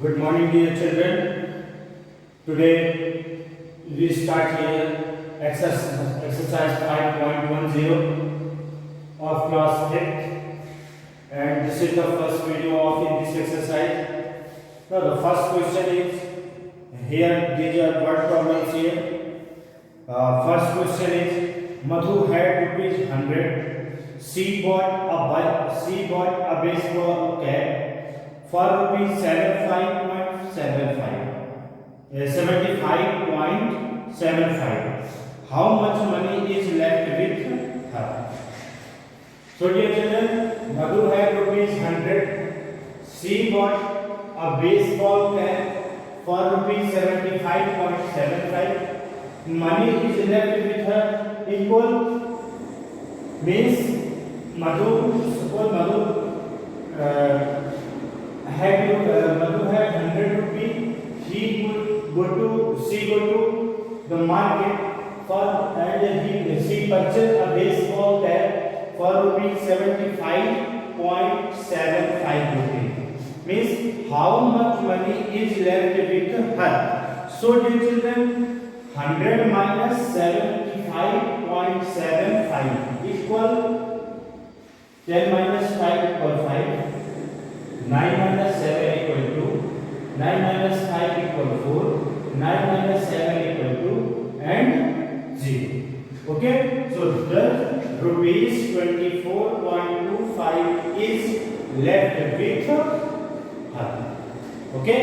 Good morning, dear children. Today we start here exercise 5.10 of class 8th, and this is the first video of in this exercise. Now the first question is here. These are word problems here. First question is Madhu had ₹100. She bought a baseball cap for ₹75.75. 75.75. How much money is left with her? So dear children, Madhu had ₹100. She bought a baseball cap for ₹75.75. Money is left with her equal means suppose Madhu had ₹100. She go to the market and she purchased a baseball cap for ₹75.75. Means how much money is left with her? So dear children, 100 minus 75.75 equal 10 minus 5 equal 5. 9 minus 7 equal 2. 9 minus 5 equal 4. 9 minus 7 equal 2 and 0. Okay, so the rupees 24.25 is left with her. Okay,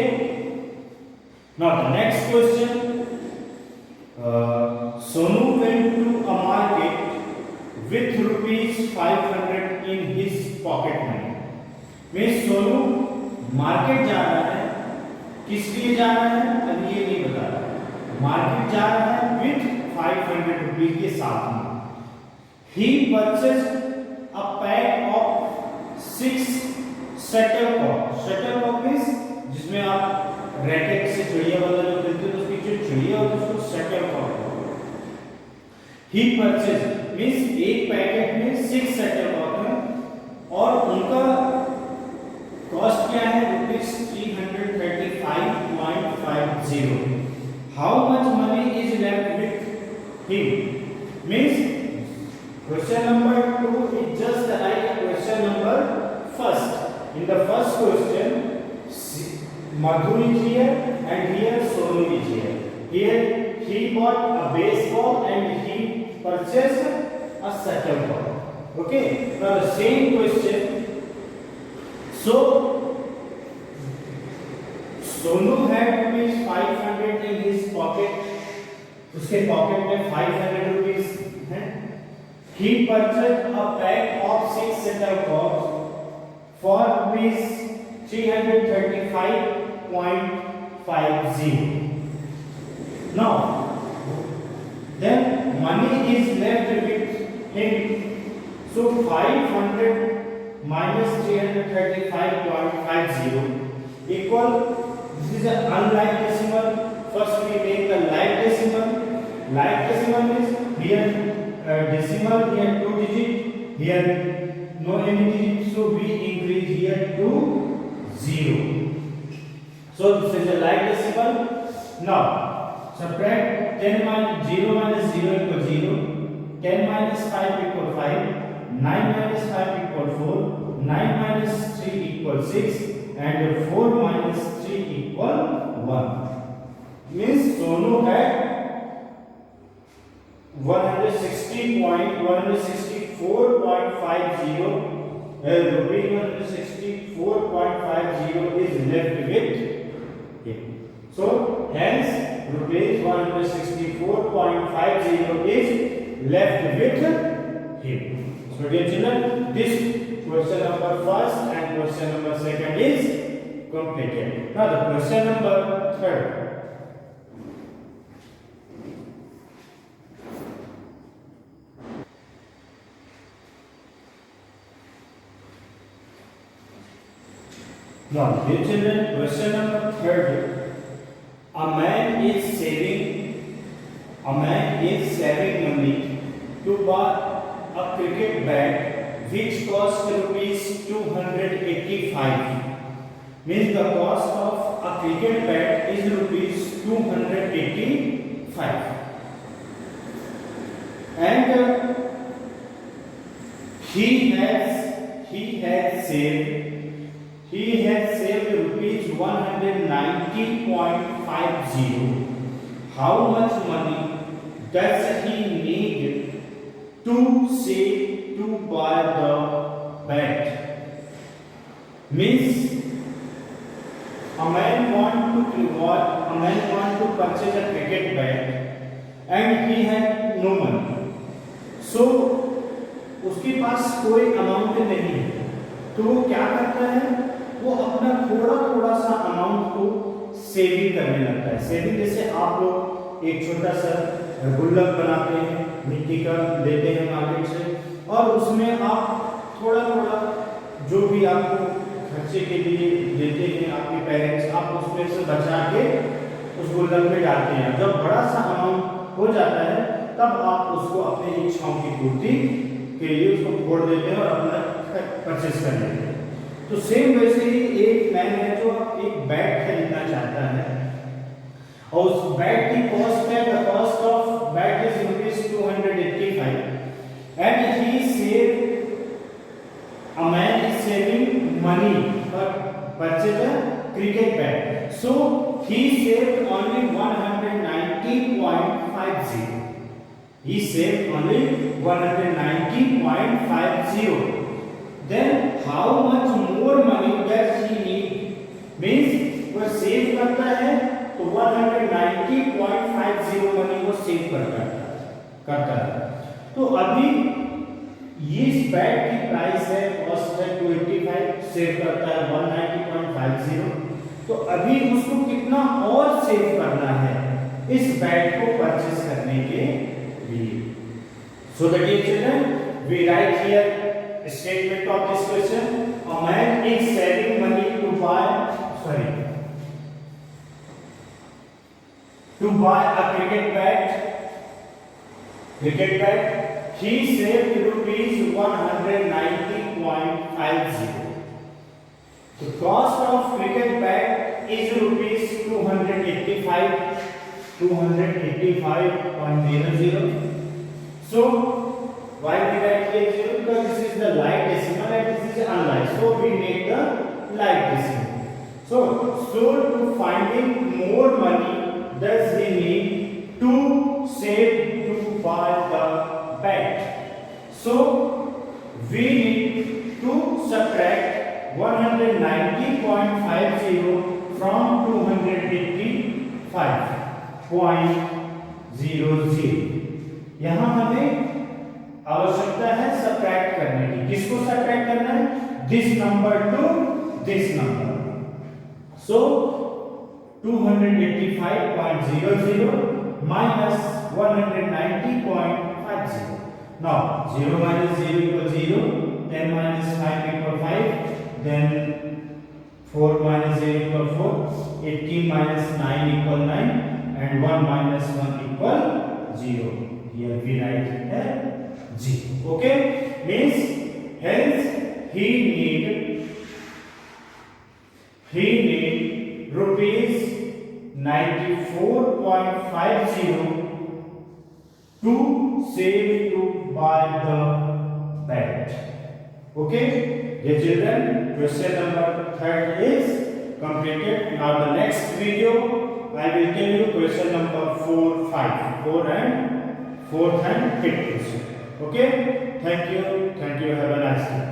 now the next question. Sonu went to a market with ₹500 in his pocket money. मैं Sonu market जा रहा है, किस लिए जा रहा है अभी ये नहीं बता रहा। मार्केट जा रहा है विथ ₹500 के साथ में। He purchased a pack of 6 shuttlecock. Shuttlecock means जिसमें आप रैकेट से चिड़िया वाला जो खेलते हो तो उसकी जो चिड़िया होती है उसको शटलकॉक। ही परचेज्ड मींस एक पैकेट में 6 शटलकॉक है और उनका कॉस्ट क्या है ₹335.50। How much money is left with him means question number 2 is just like question number first. In the first question Madhu is here and here Sonu is here. Here he bought a baseball and he purchased a shuttlecock. Okay, now the same question. So Sonu had ₹500 in his pocket. उसके pocket में ₹500 है. He purchased a pack of 6 shuttlecocks for ₹335.50. Now then money is left with him. So 500 minus 335.50 equal, this is an unlike decimal. First we make the like decimal. Like decimal means here decimal, here 2 digit, here no any digit, so we increase here to 0. So this is a like decimal. Now subtract 0 minus 0 equal 0. 10 minus 5 equal 5. 9 minus 5 equal 4. 9 minus 3 equal 6 and 4 minus 3 equal 1. Means Sonu had 164.50 is left with him. So hence ₹164.50 is left with him. So dear children, this question number first and question number second is completed. Now the question number third. Now dear children, question number third. A man is saving money to buy a cricket bat which cost ₹285. means the cost of a cricket bat is rupees 285, and he has saved rupees 190.50. How much money does he need to save to buy the bat? Means a man want to purchase a cricket bat and he had no money. So उसके पास कोई amount नहीं है, तो वो क्या करता है, वो अपना थोड़ा सा अमाउंट को सेविंग करने लगता है। सेविंग जैसे आप लोग एक छोटा सा गुल्लक बनाते हैं, मिट्टी का लेते हैं मार्केट से, और उसमें आप थोड़ा जो भी आपको खर्चे के लिए देते हैं आपके पेरेंट्स, आप उसमें से बचा के उस गुल्लक में डालते हैं। जब बड़ा सा अमाउंट हो जाता है तब आप उसको अपने इच्छाओं की पूर्ति के लिए उसको फोड़ देते हैं और अपना परचेस कर लेते हैं। तो सेम वैसे ही एक मैन है जो एक बैट खरीदना चाहता है, और उस बैट की कॉस्ट है, the cost of bat is rupees 285, and he save, a man is saving money for purchase a cricket bat, so he saved only 190.50. He saved only 190.50. Then how much more money does he need? Means वो save करता है तो 190.50 money वो save करता है। तो अभी इस बैट की प्राइस है, कॉस्ट है 285, सेव करता है 190.50। तो अभी उसको कितना और सेव करना है इस बैट को परचेस करने के लिए। So the dear children, we write here statement of this question: a man is saving money to buy a cricket bat. He saved rupees 190.50. The cost of cricket bat is rupees 285.00. So why we write here 0? Because this is the like decimal and this is unlike, so we make the like decimal. So to finding more money does he need to save to buy the bat. So we need to subtract 190.50 from 285.00। यहाँ हमें आवश्यकता है subtract करने की। किसको subtract करना है? This number two this number. So 285.00 minus 190.50. Now 0 minus 0 equals 0, 10 minus 5 equals 5, then 4 minus 0 equals 4, 18 minus 9 equals 9, and 1 minus 1 equals 0. Here we write here 0. Okay, means hence he need rupees 94.50 to save to buy the bat. Okay, dear children, question number 3 is completed. Now the next video I will tell you question number 4 and 5th question. Okay, thank you, have a nice day.